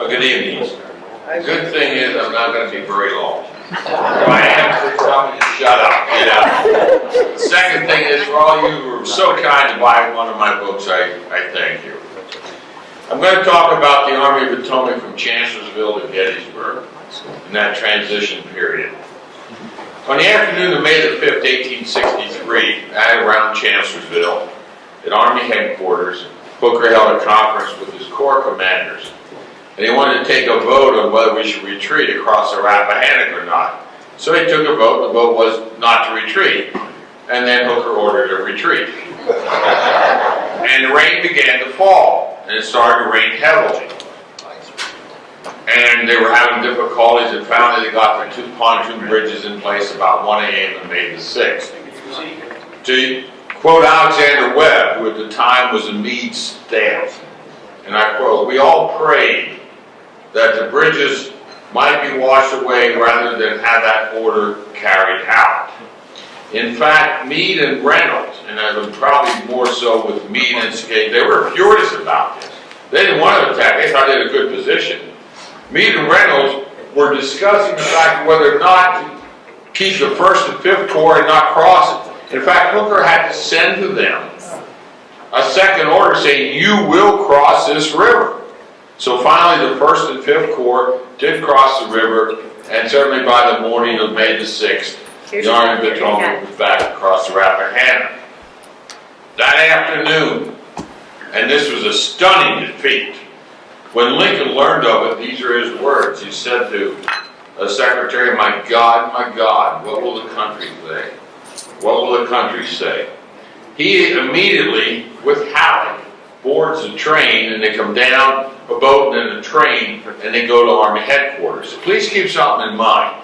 Good evening. The good thing is I'm not going to be very long. If I am, tell me to shut up. The second thing is, for all you who were so kind to buy one of my books, I thank you. I'm going to talk about the Army of the Potomac from Chancellorsville to Gettysburg in that transition period. On the afternoon of May the 5th, 1863, around Chancellorsville, at Army headquarters, Hooker held a conference with his corps commanders. And he wanted to take a vote on whether we should retreat across the Rappahannock or not. So he took a vote. The vote was not to retreat. And then Hooker ordered a retreat. And the rain began to fall. And it started to rain heavily. And they were having difficulties, and finally they got their two pontoon bridges in place about 1 a.m. on May the 6th. To quote Alexander Webb, who at the time was a Meade staff, and I quote, "We all prayed that the bridges might be washed away rather than have that order carried out." In fact, Meade and Reynolds, and I would probably more so with Meade and Skate, they were furious about this. They didn't want to attack. They thought they had a good position. Meade and Reynolds were discussing the fact of whether or not to keep the 1st and 5th Corps and not cross it. In fact, Hooker had to send to them a second order saying, "You will cross this river." So finally, the 1st and 5th Corps did cross the river, and certainly by the morning of May the 6th, the Army of the Potomac was back across the Rappahannock. That afternoon, and this was a stunning defeat, when Lincoln learned of it, these are his words. He said to the Secretary, my God, what will the country say? What will the country say?" He immediately, with Halleck, boards a train, and they come down a boat and then a train, and they go to Army headquarters. Please keep something in mind.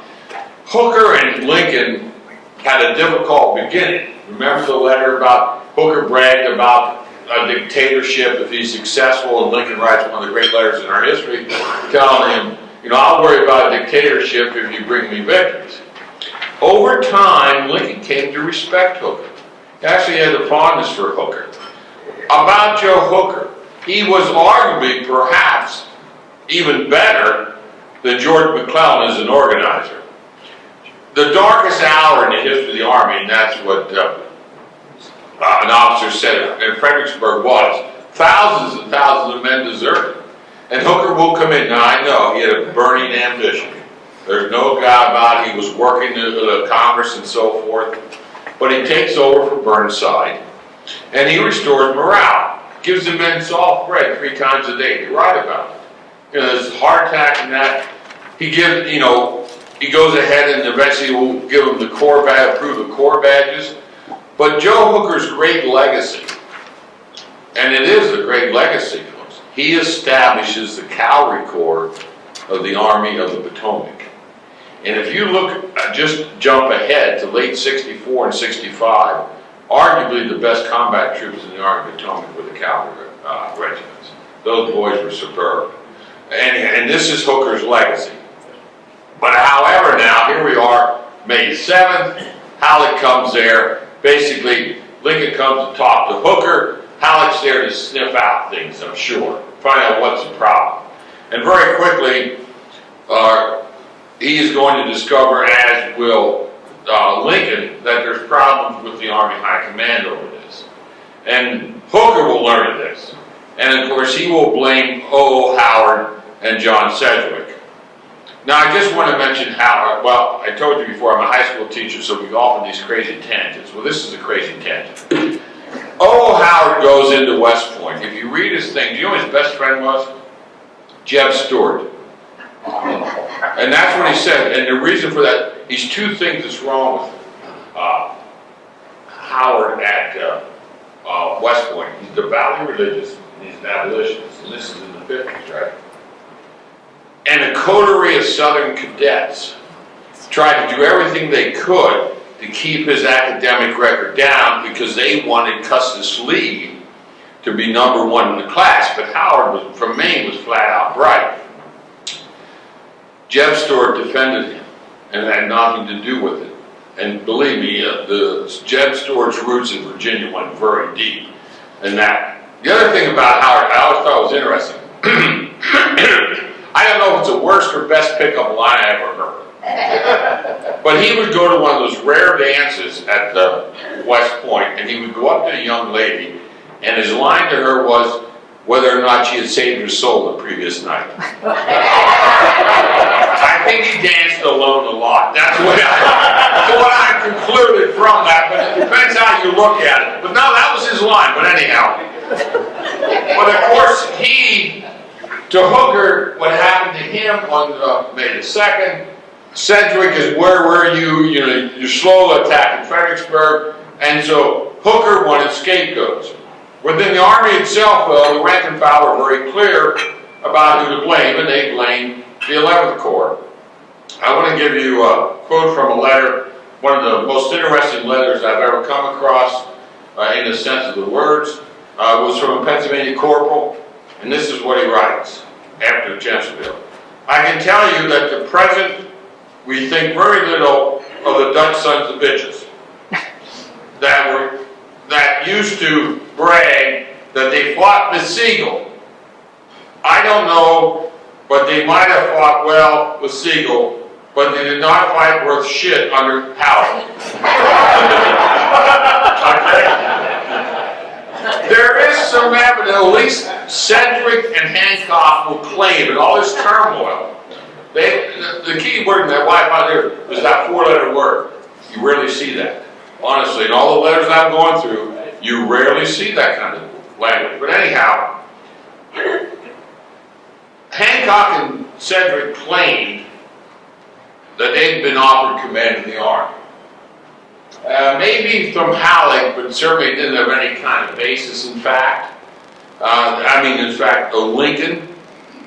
Hooker and Lincoln had a difficult beginning. Remember the letter about Hooker bragged about a dictatorship if he's successful, and Lincoln writes one of the great letters in our history telling him, "I'll worry about a dictatorship if you bring me victories." Over time, Lincoln came to respect Hooker. He actually had a fondness for Hooker. About Joe Hooker, he was arguably, perhaps, even better than George McClellan as an organizer. The darkest hour in the history of the Army, and that's what an officer said in Fredericksburg was, thousands and thousands of men deserted. And Hooker will come in. Now, I know he had a burning ambition. There's no doubt about it. He was working the Congress and so forth. But he takes over for Burnside, and he restores morale. Gives the men soft bread 3 times a day. They write about it. There's hardtack and that. He gives, he goes ahead and eventually will give them the Corps badge, approve the Corps badges. But Joe Hooker's great legacy, and it is a great legacy, folks, he establishes the Cavalry Corps of the Army of the Potomac. And if you look, just jump ahead to late 64 and 65, arguably the best combat troops in the Army of the Potomac were the cavalry regiments. Those boys were superb. And this is Hooker's legacy. But however, now, here we are, May 7th, Halleck comes there. Basically, Lincoln comes to talk to Hooker. Halleck's there to sniff out things, I'm sure, find out what's the problem. And very quickly, he is going to discover, as will Lincoln, that there's problems with the Army High Command over this. And Hooker will learn of this. And of course, he will blame O. Howard and John Sedgwick. Now, I just want to mention Howard. Well, I told you before, I'm a high school teacher, so we go off on these crazy tangents. Well, this is a crazy tangent. O. Howard goes into West Point. If you read his thing, do you know who his best friend was? Jeb Stuart. And that's what he said. And the reason for that, these 2 things that's wrong with Howard at West Point. He's devoutly religious, and he's an abolitionist. And this is in the 50s, right? And a coterie of Southern cadets tried to do everything they could to keep his academic record down because they wanted Custis Lee to be #1 in the class. But Howard from Maine was flat out bright. Jeb Stuart defended him, and it had nothing to do with it. And believe me, Jeb Stuart's roots in Virginia went very deep. And that. The other thing about Howard, I always thought was interesting. don't know if it's the worst or best pickup line I ever heard. But he would go to one of those rare dances at the West Point, and he would go up to a young lady, and his line to her was whether or not she had saved her soul the previous night. I think he danced alone a lot. That's what I concluded from that, but it depends how you look at it. But no, that was his line, but anyhow. But of course, to Hooker, what happened to him on May the 2nd, Sedgwick is where were you? You know, you're slow attacking Fredericksburg, and so Hooker wanted scapegoats. Within the Army itself, though, the rank and file were very clear about who to blame, and they blamed the 11th Corps. I want to give you a quote from a letter, one of the most interesting letters I've ever come across in the sense of the words. It was from a Pennsylvania corporal, and this is what he writes after Chancellorsville. I can tell you that at present we think very little of the Dutch sons of bitches that used to brag that they fought with Sigel. I don't know, but they might have fought well with Sigel, but they did not fight worth shit under Howard. Okay? There is some evidence, at least Sedgwick and Hancock will claim, in all this turmoil, the key word in that wipe out there is that 4-letter word. You rarely see that. Honestly, in all the letters I'm going through, you rarely see that kind of language. But anyhow, Hancock and Sedgwick claimed that they'd been offered command of the army. Maybe from Halleck, but certainly didn't have any kind of basis in fact. In fact, Lincoln.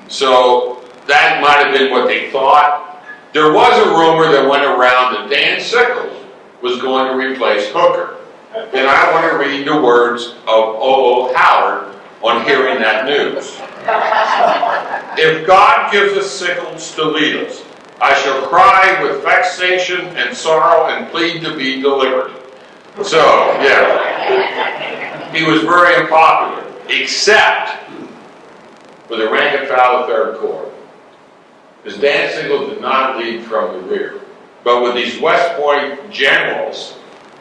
So that might have been what they thought. There was a rumor that went around that Dan Sickles was going to replace Hooker. And I want to read the words of O.O. Howard on hearing that news. If God gives us Sickles to lead us, I shall cry with vexation and sorrow and plead to be delivered. So, yeah, he was very unpopular, except for the rank and file of the 3rd Corps. Because Dan Sickles did not lead from the rear. But with these West Point generals,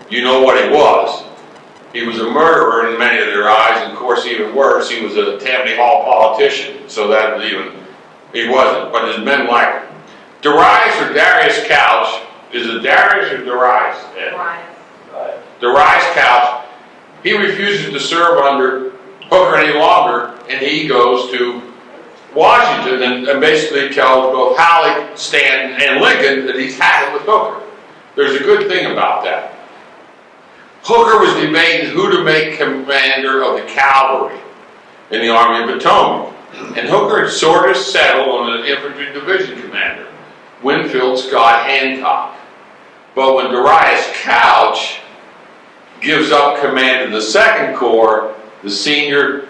you know what he was. He was a murderer in many of their eyes, and of course, even worse, he was a Tammany Hall politician. So that was he wasn't, but his men liked him. Darius or Darius Couch, is it Darius or Darius? Darius. Darius Couch, he refuses to serve under Hooker any longer, and he goes to Washington and basically tells both Halleck, Stanton, and Lincoln that he's had it with Hooker. There's a good thing about that. Hooker was debating who to make commander of the cavalry in the Army of Potomac, and Hooker had sort of settled on an infantry division commander, Winfield Scott Hancock. But when Darius Couch gives up command of the 2nd Corps, the senior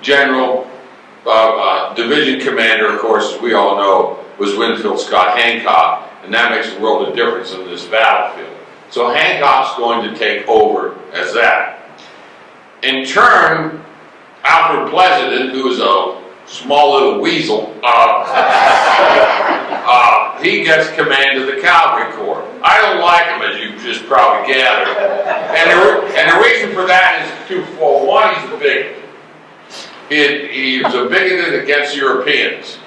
general division commander, of course, as we all know, was Winfield Scott Hancock, and that makes a world of difference in this battlefield. So Hancock's going to take over as that. In turn, Alfred Pleasant, who is a small little weasel, he gets command of the Cavalry Corps. I don't like him, as you just probably gathered. And the reason for that is twofold. One, he's a bigot. He was a bigoted against Europeans.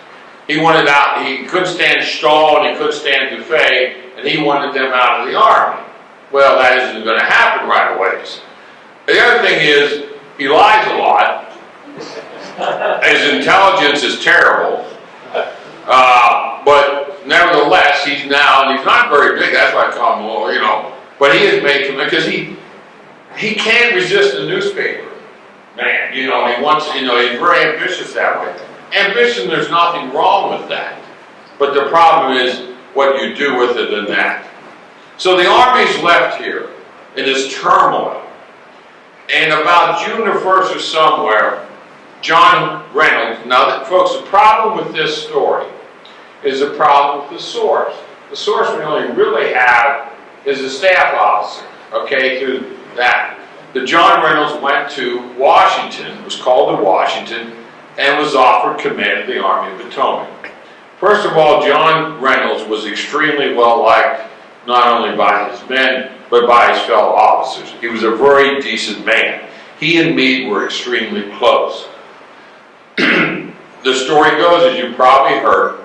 He couldn't stand Stahl and he couldn't stand Dufay, and he wanted them out of the army. Well, that isn't going to happen right away. The other thing is, he lies a lot. His intelligence is terrible. But nevertheless, he's not very big, that's why I call him, but he has made him, because he can't resist the newspaper. Man, he wants, he's very ambitious that way. Ambition, there's nothing wrong with that. But the problem is what you do with it in that. So the Army's left here in this turmoil. And about June the 1st or somewhere, John Reynolds, now folks, the problem with this story is a problem with the source. The source we only really have is a staff officer, okay, through that. The John Reynolds went to Washington, was called to Washington, and was offered command of the Army of the Potomac. First of all, John Reynolds was extremely well liked, not only by his men, but by his fellow officers. He was a very decent man. He and Meade were extremely close. The story goes, as you probably heard,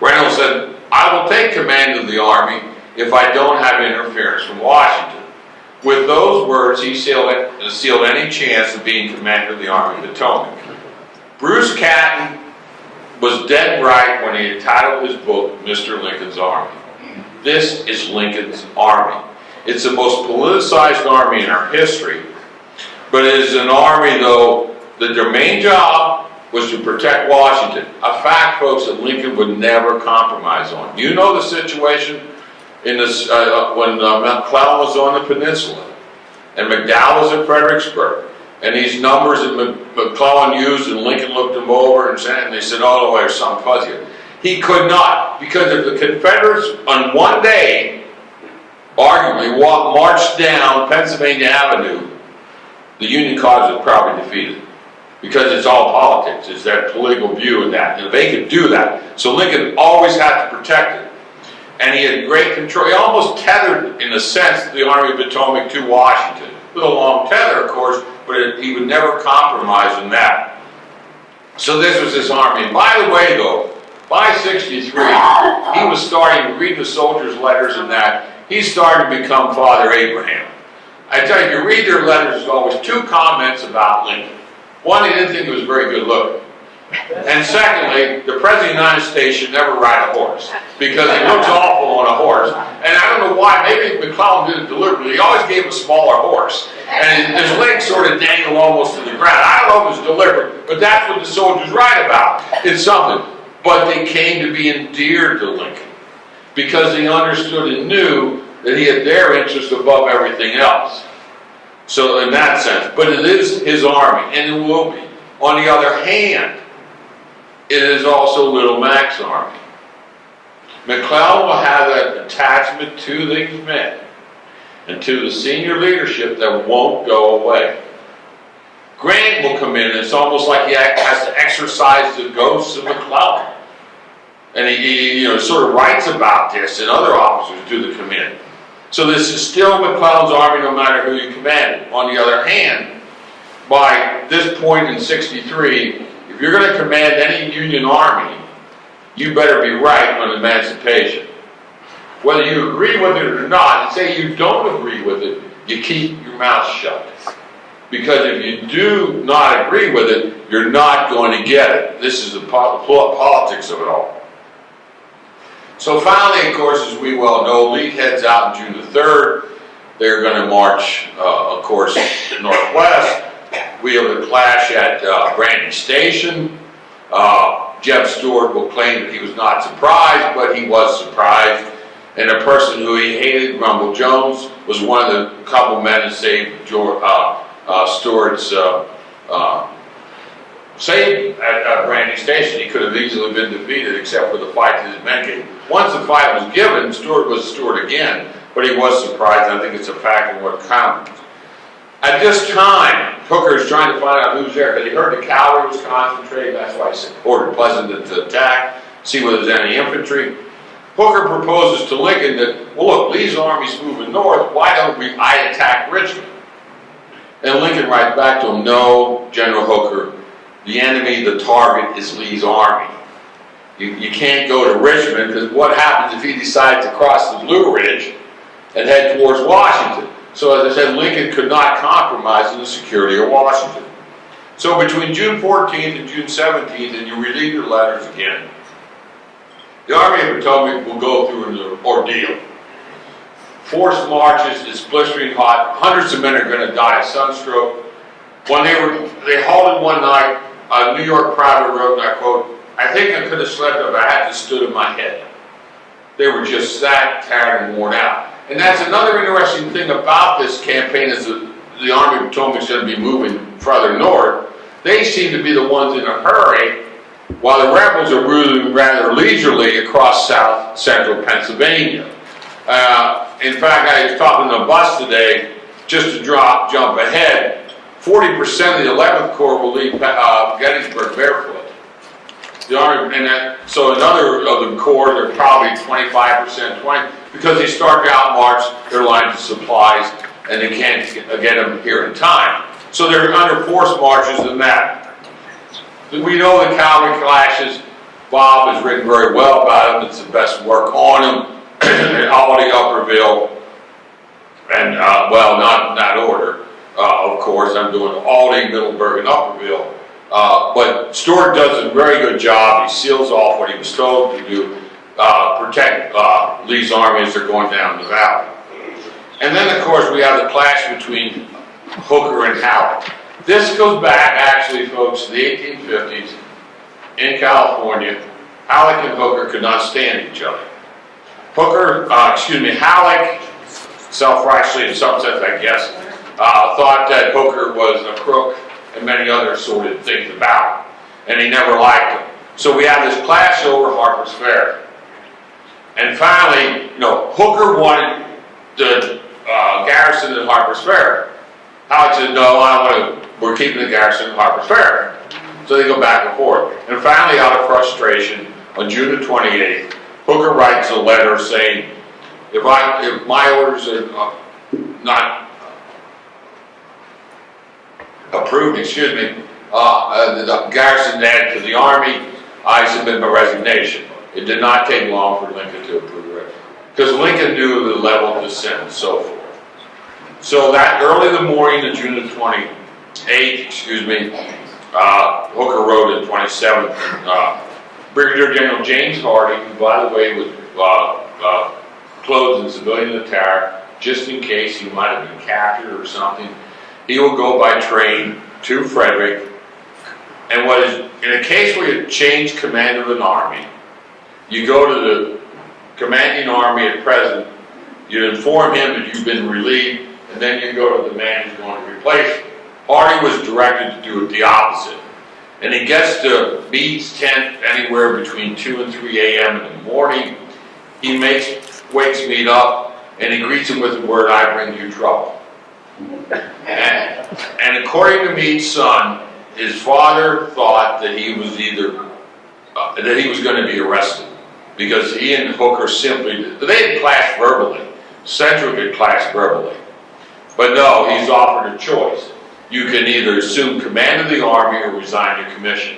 Reynolds said, "I will take command of the Army if I don't have interference from Washington." With those words, he sealed any chance of being commander of the Army of the Potomac. Bruce Catton was dead right when he entitled his book, Mr. Lincoln's Army. This is Lincoln's Army. It's the most politicized army in our history, but it is an army, though, that their main job was to protect Washington. A fact, folks, that Lincoln would never compromise on. You know the situation in this, when McClellan was on the peninsula, and McDowell was at Fredericksburg, and these numbers that McClellan used, and Lincoln looked them over and they said, "Oh, no, there's some fuzzy." He could not, because if the Confederates on one day, arguably, marched down Pennsylvania Avenue, the Union cause was probably defeated. Because it's all politics, it's that political view and that. And they could do that. So Lincoln always had to protect it. And he had great control. He almost tethered, in a sense, the Army of the Potomac to Washington. With a long tether, of course, but he would never compromise on that. So this was his army. And by the way, though, by 63, he was starting to read the soldiers' letters and that. He started to become Father Abraham. I tell you, if you read their letters, there's always two comments about Lincoln. One, he didn't think he was very good looking. And secondly, the President of the United States should never ride a horse, because he looks awful on a horse. And I don't know why, maybe McClellan did it deliberately. He always gave him a smaller horse. And his legs sort of dangle almost to the ground. I don't know if it was deliberate, but that's what the soldiers write about. It's something. But they came to be endeared to Lincoln, because they understood and knew that he had their interest above everything else. So in that sense, but it is his army, and it will be. On the other hand, it is also Little Mac's army. McClellan will have that attachment to these men and to the senior leadership that won't go away. Grant will come in, and it's almost like he has to exorcise the ghosts of McClellan. And he sort of writes about this, and other officers do the come in. So this is still McClellan's army no matter who you command. On the other hand, by this point in 63, if you're going to command any Union army, you better be right on emancipation. Whether you agree with it or not, and say you don't agree with it, you keep your mouth shut. Because if you do not agree with it, you're not going to get it. This is the politics of it all. So finally, of course, as we well know, Lee heads out on June the 3rd. They're going to march, of course, northwest. We have a clash at Brandy Station. Jeb Stuart will claim that he was not surprised, but he was surprised. And a person who he hated, Grumble Jones, was one of the couple men that saved Stuart's saved at Brandy Station. He could have easily been defeated except for the fight that his men gave. Once the fight was given, Stuart was Stuart again, but he was surprised. I think it's a fact in what counts. At this time, Hooker is trying to find out who's there, because he heard the cavalry was concentrating. That's why he ordered Pleasonton to attack, see whether there's any infantry. Hooker proposes to Lincoln that, well, look, Lee's army's moving north. Why don't I attack Richmond? And Lincoln writes back to him, no, General Hooker, the enemy, the target, is Lee's army. You can't go to Richmond, because what happens if he decides to cross the Blue Ridge and head towards Washington? So as I said, Lincoln could not compromise on the security of Washington. So between June 14th and June 17th, and you read your letters again, the Army of the Potomac will go through an ordeal. Forced marches, it's blistering hot, hundreds of men are going to die of sunstroke. When they halted one night, a New York private wrote, and I quote, I think I could have slept if I hadn't stood in my head. They were just that tired and worn out. And that's another interesting thing about this campaign, is that the Army of the Potomac is going to be moving further north. They seem to be the ones in a hurry, while the rebels are moving rather leisurely across central Pennsylvania. In fact, I was talking to a bus today, just to jump ahead, 40% of the 11th Corps will leave Gettysburg barefoot. The Army, so another of the Corps, they're probably 25%, 20, because they start to outmarch their lines of supplies and they can't get them here in time. So they're under forced marches than that. We know the cavalry clashes. Bob has written very well about them. It's the best work on them. And Aldie, Upperville, and well, not in that order. Of course, I'm doing Aldie, Middleburg, and Upperville. But Stuart does a very good job. He seals off what he was told to do, protect Lee's army as they're going down the valley. And then, of course, we have the clash between Hooker and Halleck. This goes back, actually, folks, to the 1850s in California. Halleck and Hooker could not stand each other. Halleck, self-righteously in some sense, I guess, thought that Hooker was a crook and many other sordid things about him, and he never liked him. So we have this clash over Harper's Ferry. And finally, Hooker wanted the garrison at Harper's Ferry. Halleck said, no, we're keeping the garrison at Harper's Ferry. So they go back and forth. And finally, out of frustration, on June the 28th, Hooker writes a letter saying, if my orders are not approved, the garrison added to the army, I submit my resignation. It did not take long for Lincoln to approve it, because Lincoln knew the level of dissent and so forth. So that early in the morning of June the 28th, Hooker wrote in 27th, Brigadier General James Harding, who by the way was clothed in civilian attire, just in case he might have been captured or something, he will go by train to Frederick. And what is, in a case where you change command of an army, you go to the commanding army at present, you inform him that you've been relieved, and then you go to the man who's going to replace him. Harding was directed to do the opposite. And he gets to Meade's tent anywhere between 2 and 3 a.m. in the morning. He wakes Meade up, and he greets him with the word, I bring you trouble. And according to Meade's son, his father thought that he was going to be arrested, because he and Hooker they had clashed verbally. Central had clashed verbally. But no, he's offered a choice. You can either assume command of the army or resign your commission.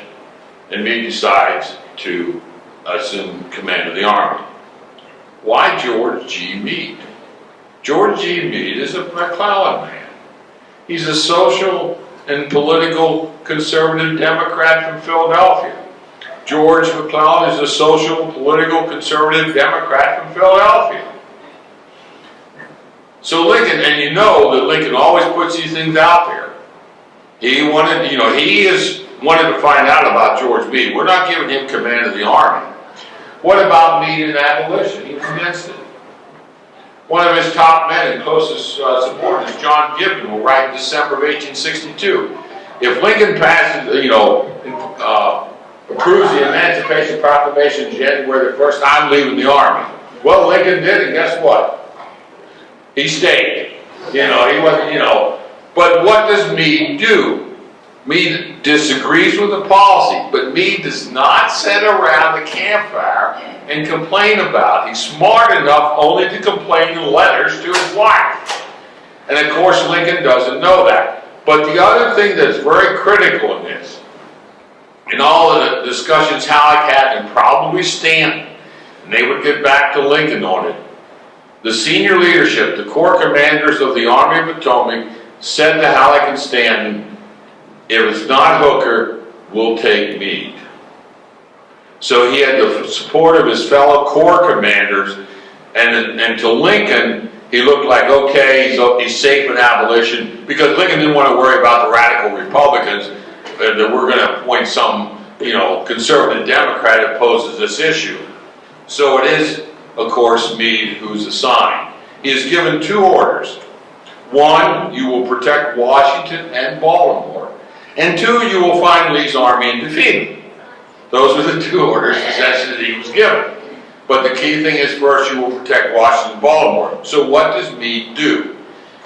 And Meade decides to assume command of the army. Why George G. Meade? George G. Meade is a McClellan man. He's a social and political conservative Democrat from Philadelphia. George McClellan is a social, political, conservative Democrat from Philadelphia. So Lincoln, and you know that Lincoln always puts these things out there. He wanted to find out about George Meade. We're not giving him command of the army. What about Meade and abolition? He was against it. One of his top men and closest supporters, John Gibbon, will write in December of 1862, if Lincoln passes, approves the Emancipation Proclamation January the 1st, I'm leaving the army. Well, Lincoln did, and guess what? He stayed. He wasn't, But what does Meade do? Meade disagrees with the policy, but Meade does not sit around the campfire and complain about it. He's smart enough only to complain in letters to his wife. And of course, Lincoln doesn't know that. But the other thing that's very critical in this, in all of the discussions Halleck had, and probably Stanton, and they would get back to Lincoln on it, the senior leadership, the corps commanders of the Army of Potomac, said to Halleck and Stanton, if it's not Hooker, we'll take Meade. So he had the support of his fellow corps commanders, and to Lincoln, he looked like, okay, he's safe in abolition, because Lincoln didn't want to worry about the radical Republicans, that we're going to appoint some, conservative Democrat that poses this issue. So it is, of course, Meade who's assigned. He is given 2 orders. 1, you will protect Washington and Baltimore. And 2, you will find Lee's army and defeat him. Those were the 2 orders that he was given. But the key thing is, first, you will protect Washington and Baltimore. So what does Meade do?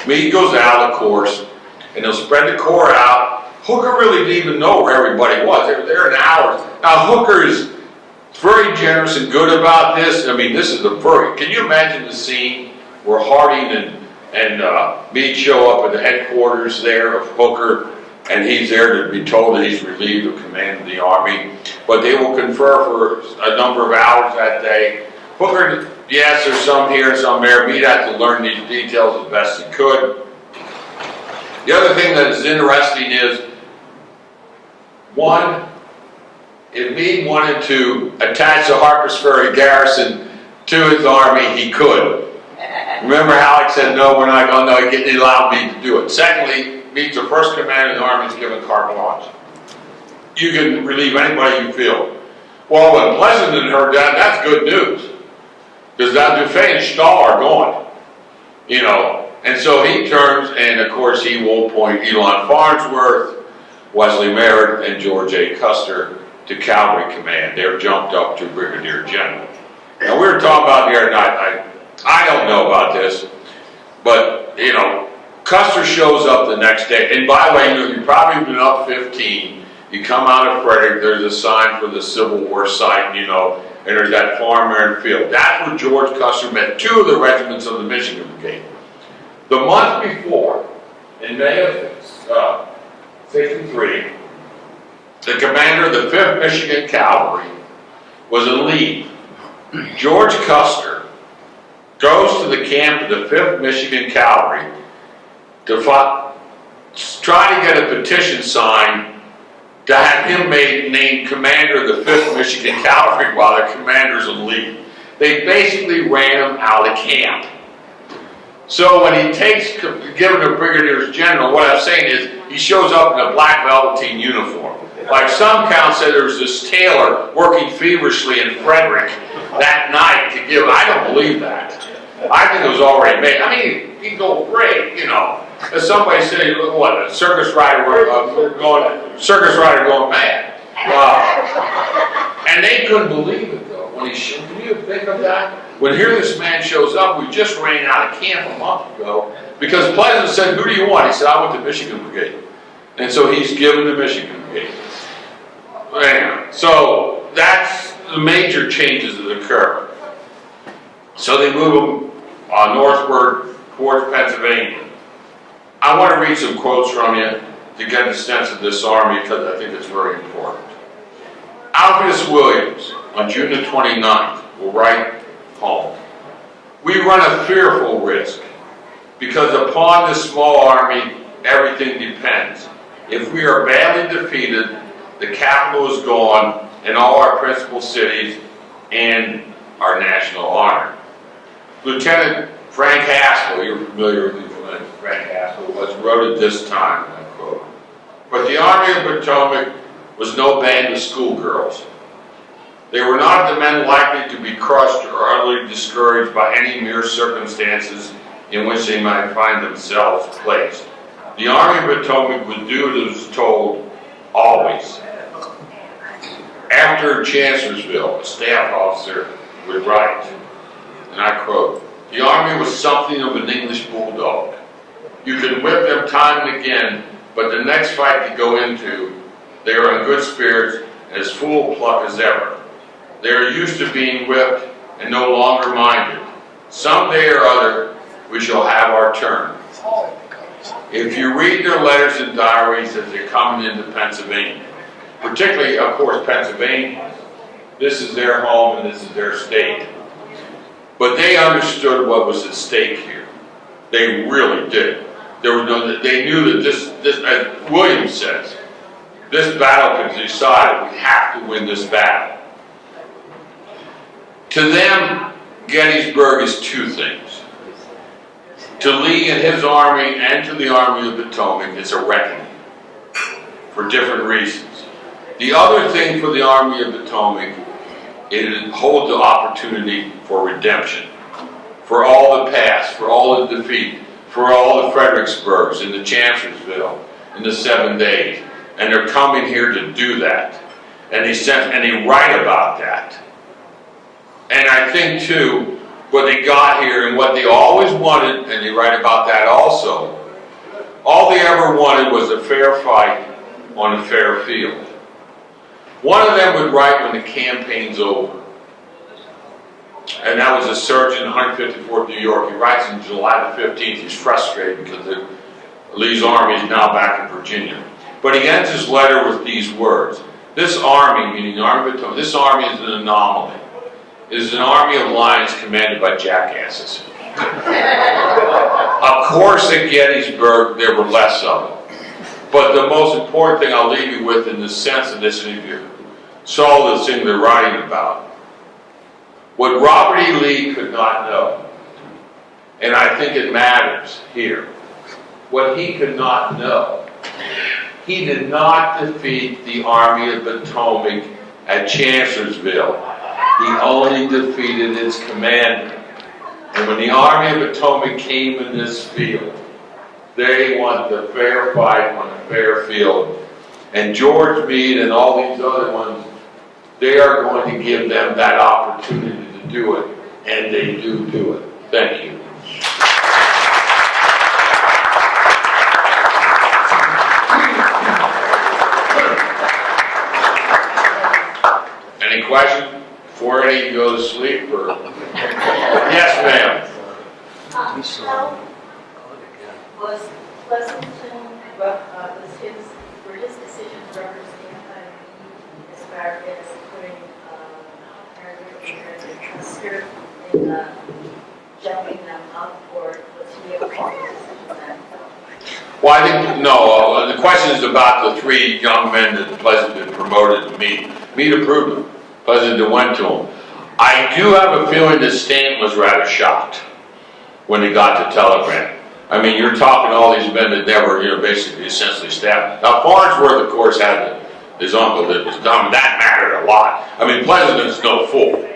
Meade goes out, of course, and they'll spread the Corps out. Hooker really didn't even know where everybody was. They were there in hours. Now Hooker is very generous and good about this. I mean, this is the perfect. Can you imagine the scene where Harding and Meade show up at the headquarters there of Hooker, and he's there to be told that he's relieved of command of the Army, but they will confer for a number of hours that day. Hooker, yes, there's some here, some there. Meade had to learn these details as best he could. The other thing that is interesting is, one, if Meade wanted to attach the Harper's Ferry garrison to his army, he could. Remember, Halleck said, no, we're not going to, he allowed Meade to do it. Secondly, Meade's the first commander in the Army is given carte blanche. You can relieve anybody you feel. Well, when Pleasonton heard that, that's good news. Because now Dufay and Stahl are gone. You know, and so he turns, and of course he will appoint Elon Farnsworth, Wesley Merritt, and George A. Custer to cavalry command. They're jumped up to brigadier general. Now we were talking about the other night, I don't know about this, but you know, Custer shows up the next day, and by the way, you've probably been up 15, you come out of Frederick, there's a sign for the Civil War site, you know, and there's that farm there in field. That's where George Custer met two of the regiments of the Michigan Brigade. The month before, in May of 53, the commander of the 5th Michigan Cavalry was in leave. George Custer goes to the camp of the 5th Michigan Cavalry to try to get a petition signed to have him named commander of the 5th Michigan Cavalry while the commander's on leave. They basically ran him out of camp. So when he takes, given a brigadier's general, what I'm saying is he shows up in a black velveteen uniform. Like some counts said, there was this tailor working feverishly in Frederick that night to give. I don't believe that. I think it was already made. I mean, he'd go great, you know. As somebody said, what, a circus rider going mad. And they couldn't believe it, though. When can you think of that? When here this man shows up, we just ran out of camp a month ago, because Pleasant said, who do you want? He said, I want the Michigan Brigade. And so he's given the Michigan Brigade. Anyway, so that's the major changes that occur. So they move them northward towards Pennsylvania. I want to read some quotes from you to get a sense of this army, because I think it's very important. Alpheus Williams, on June the 29th, will write home, we run a fearful risk, because upon this small army, everything depends. If we are badly defeated, the capital is gone, and all our principal cities, and our national honor. Lieutenant Frank Haskell, you're familiar with Lieutenant Frank Haskell, wrote at this time, I quote, but the Army of the Potomac was no band of schoolgirls. They were not the men likely to be crushed or utterly discouraged by any mere circumstances in which they might find themselves placed. The Army of the Potomac would do as it was told, always. After Chancellorsville, a staff officer would write, and I quote, the Army was something of an English bulldog. You could whip them time and again, but the next fight you go into, they are in good spirits and as full of pluck as ever. They are used to being whipped and no longer minded. Someday or other, we shall have our turn. If you read their letters and diaries as they're coming into Pennsylvania, particularly, of course, Pennsylvania, this is their home and this is their state. But they understood what was at stake here. They really did. There was no. They knew that this, as Williams says, this battle could decide. We have to win this battle. To them, Gettysburg is two things. To Lee and his army, and to the Army of the Potomac, it's a reckoning for different reasons. The other thing for the Army of the Potomac, it holds the opportunity for redemption, for all the past, for all the defeat, for all the Fredericksburgs and the Chancellorsville and the 7 days, and they're coming here to do that, and they write about that. And I think too, what they got here and what they always wanted, and they write about that also. All they ever wanted was a fair fight on a fair field. One of them would write when the campaign's over. And that was a surgeon in 154th New York. He writes in July the 15th. He's frustrated because Lee's army is now back in Virginia. But he ends his letter with these words. This army, meaning the Army of Potomac, this army is an anomaly. It is an army of lions commanded by jackasses. Of course, at Gettysburg, there were less of them. But the most important thing I'll leave you with in the sense of this interview, saw this thing they're writing about. What Robert E. Lee could not know, and I think it matters here, what he could not know, he did not defeat the Army of Potomac at Chancellorsville. He only defeated its commander. And when the Army of Potomac came in this field, they want the fair fight on a fair field. And George Meade and all these other ones, they are going to give them that opportunity to do it, and they do it. Thank you. Any questions before any of you go to sleep? Or yes, ma'am. How was Pleasanton, were his decisions represented by me as far as putting Custer in jumping them up, or was he a part of the decision? Well, I think, no, the question is about the three young men that Pleasanton promoted to Meade. Meade approved them. Pleasanton went to them. I do have a feeling that Stanton was rather shocked when he got the telegram. I mean, you're talking all these men that never, basically essentially stabbed. Now, Farnsworth, of course, had his uncle that was dumb. That mattered a lot. I mean, Pleasanton's no fool.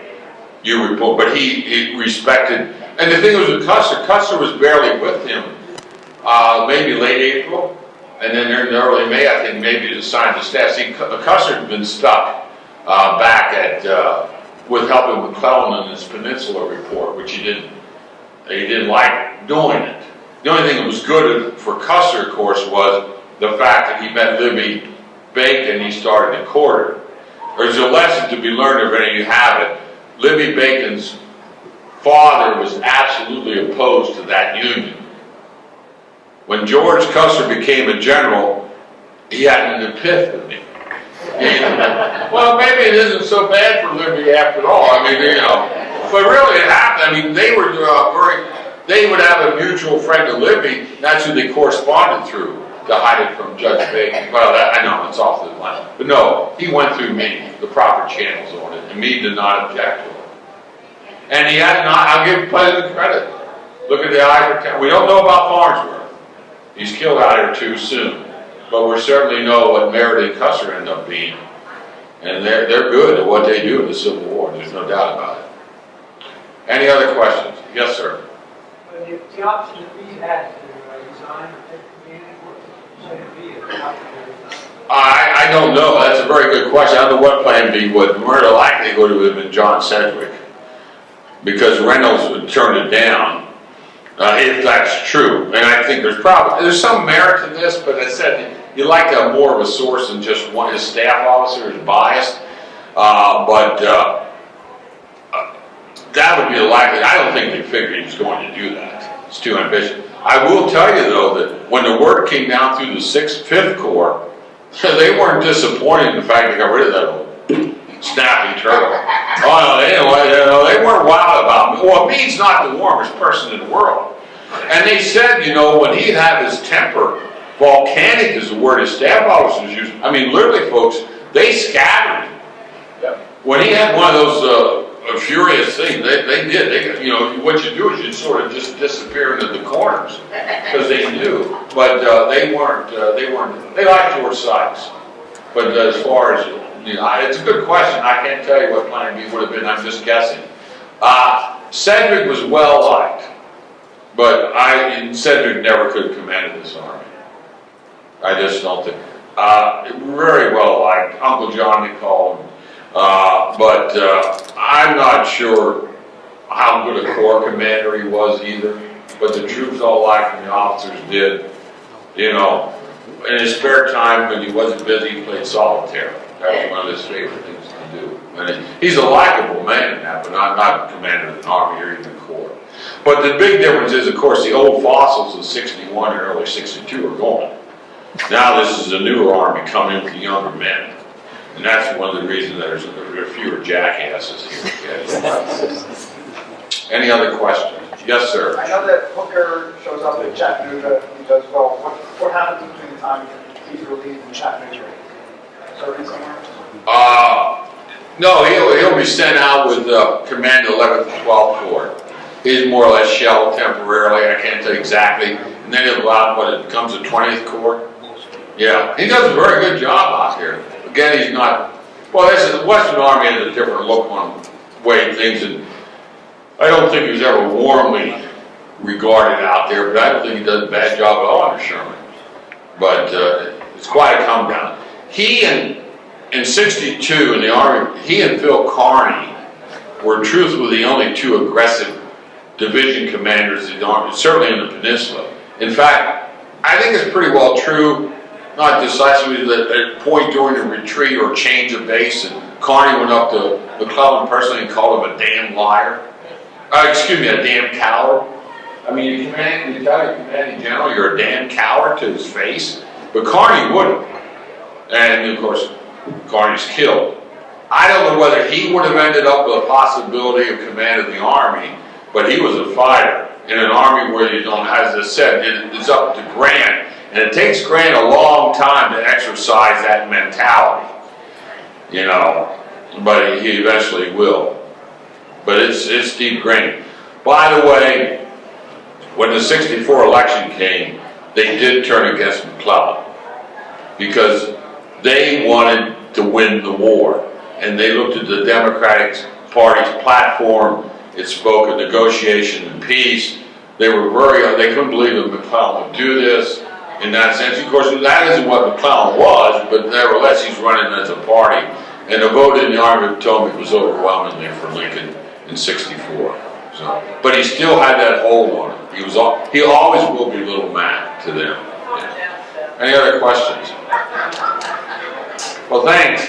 You report, but he respected. And the thing was with Custer. Custer was barely with him. Maybe late April, and then in early May, I think maybe he signed the staff. See, Custer had been stuck back at with helping McClellan in his Peninsula report, which he didn't like doing it. The only thing that was good for Custer, of course, was the fact that he met Libby Bacon. He started to court her. There's a lesson to be learned if any of you have it. Libby Bacon's father was absolutely opposed to that union. When George Custer became a general, he had an epiphany. Well, maybe it isn't so bad for Libby after all. I mean, but really it happened. I mean, they were they would have a mutual friend of Libby. That's who they corresponded through to hide it from Judge Bacon. Well, I know it's off the line, but no, he went through Meade, the proper channels on it, and Meade did not object to it. And he had not. I'll give Pleasant credit. Look at the Ivory. We don't know about Farnsworth. He's killed out here too soon. But we certainly know what Meredith and Custer end up being. And they're good at what they do in the Civil War. There's no doubt about it. Any other questions? Yes, sir. The option that we had to resign or take command, what should it be? I don't know. That's a very good question. I don't know what plan B would. More than likely it would have been John Sedgwick. Because Reynolds would turn it down. If that's true, and I think there's some merit to this, but as I said, you like to have more of a source than just one. His staff officer is biased, but that would be the likely. I don't think they figured he was going to do that. It's too ambitious. I will tell you though that when the word came down through the 5th Corps, they weren't disappointed in the fact they got rid of that old snapping turtle. Oh no, they weren't wild about me. Well, Meade's not the warmest person in the world. And they said, when he'd have his temper, volcanic is the word his staff officers used. I mean, literally, folks, they scattered him. Yep. When he had one of those furious things, they did. What you do is you sort of just disappear into the corners because they knew. But they weren't. They liked George Sykes. But as far as it's a good question. I can't tell you what plan B would have been. I'm just guessing. Sedgwick was well liked, but Sedgwick never could have commanded this army. I just don't think. Very well liked. Uncle John, they called him. But I'm not sure how good a corps commander he was either. But the troops all liked him. The officers did. In his spare time, when he wasn't busy, he played solitaire. That was one of his favorite things to do. And he's a likable man now, but not commander of the Army or even the Corps. But the big difference is, of course, the old fossils of 61 and early 62 are gone. Now this is a newer Army coming with younger men. And that's one of the reasons there are fewer jackasses here. Any other questions? Yes, sir. I know that Hooker shows up in Chattanooga, he does well. What happens between the time he's relieved in Chattanooga? Serving somewhere? No, he'll be sent out with Command 11th and 12th Corps. He's more or less shelled temporarily, I can't tell you exactly. And then he'll go out, but it becomes the 20th Corps. Yeah, he does a very good job out here. Again, he's not, well, the Western Army has a different look on way things, and I don't think he was ever warmly regarded out there, but I don't think he does a bad job at all under Sherman. But it's quite a come down. He in 62 in the Army, he and Phil Kearny were truthfully the only two aggressive division commanders in the Army, certainly in the Peninsula. In fact, I think it's pretty well true, not decisively, that at a point during a retreat or change of base, and Kearny went up to McClellan personally and called him a damn liar. Excuse me, a damn coward. I mean, you tell your commanding general you're a damn coward to his face, but Kearny wouldn't. And of course, Kearny's killed. I don't know whether he would have ended up with a possibility of command of the Army, but he was a fighter in an Army where, you know, as I said, it's up to Grant. And it takes Grant a long time to exercise that mentality, you know, but he eventually will. But it's deep grained. By the way, when the 64 election came, they did turn against McClellan because they wanted to win the war. And they looked at the Democratic Party's platform. It spoke of negotiation and peace. They couldn't believe that McClellan would do this. In that sense, of course, that isn't what McClellan was, but nevertheless, he's running as a party. And the vote in the Army of Potomac was overwhelmingly for Lincoln in 64. So, but he still had that hold on him. He always will be Little Mac to them. Yeah. Any other questions? Well, thanks.